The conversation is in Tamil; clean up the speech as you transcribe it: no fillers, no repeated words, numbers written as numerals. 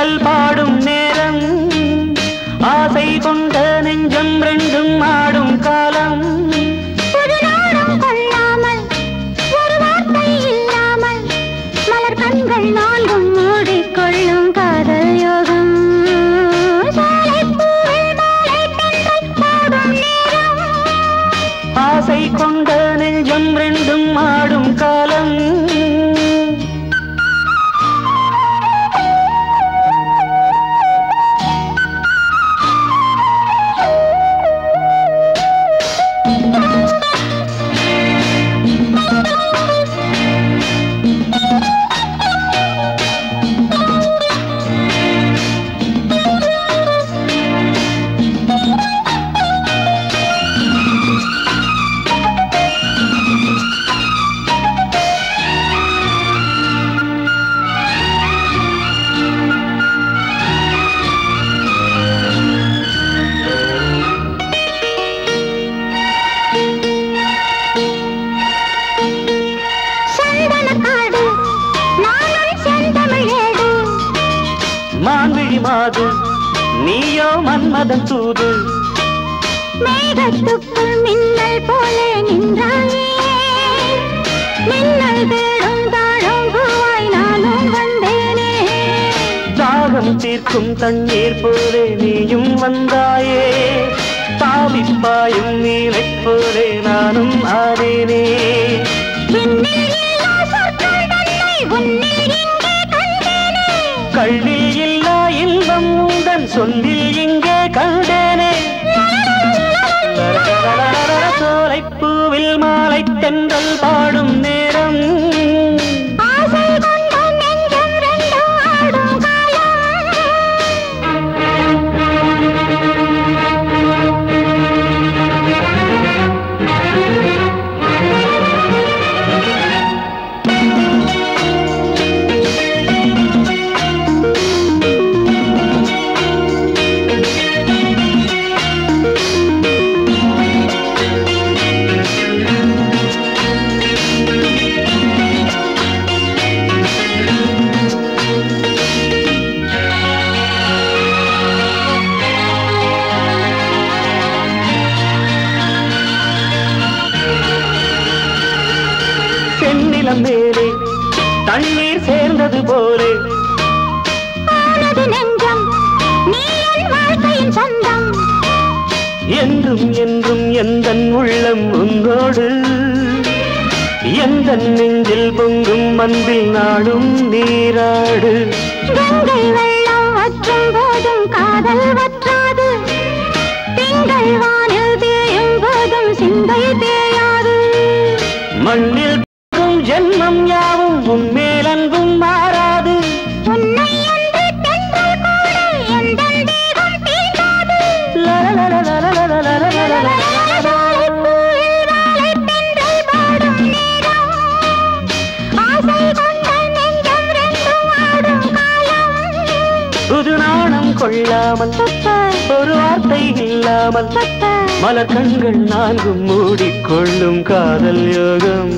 தென்றல் பாடும் நேரம் ஆசை கொண்ட நெஞ்சம் ரெண்டும் ஆடும் காலம் ஒரு நாடும் கொள்ளாமல் ஒரு வார்த்தை இல்லாமல் மலர் கண்கள் நான்கும் மூடிக்கொள்ளும் காதல் யோகம் ஆசை கொண்ட நெஞ்சம் ரெண்டும் ஆடும் காலம் மான்விழி மாது நீயோ மன்மதன் தூது மேகத்துக்குள் மின்னல் போலே நின்றாயே மின்னல் தேடும் தாழும் பூவாய் நானும் வந்தேனே தாகம் தீர்க்கும் தண்ணீர் போலே நீயும் வந்தாயே தாவிப்பாயும் நீரைப் போலே நானும் ஆனேனே கள்ளில் இல்லா இன்பம் உந்தன் சொல்லில் இங்கே கண்டேனே சோலைப்பூவில் மாலை தென்றல் பாடும் நேரம் செந்நிலம் மேலே தண்ணீர் சேர்ந்தது போலே நெஞ்சம் நீ என் வாழ்க்கையின் சொந்தம் என்றும் என்றும் எந்தன் உள்ளம் உன்னோடு எந்தன் நெஞ்சில் பொங்கும் அன்பில் நாடும் நீராடு கங்கை வெள்ளம் வற்றும் போதும் காதல் வற்றாது திங்கள் வானில் தேயும் போதும் சிந்தை தேயாது மண்ணில் ஜென்மம் யாவும் உன்மேல் அன்பும் மாறாது உன்னை என்று தென்றல் கூட எந்தன் தேகம் தீண்டாது சோலைப்பூவில் வாழை தென்றல் பாடும் நேரம் ஆசை கொண்ட நெஞ்சம் ரெண்டும் ஆடும் காலம் புது நாணம் கொள்ளாமல் ஒரு வார்த்தை இல்லாமல் மலர் கண்கள் நான்கும் மூடிக்கொள்ளும் காதல் யோகம்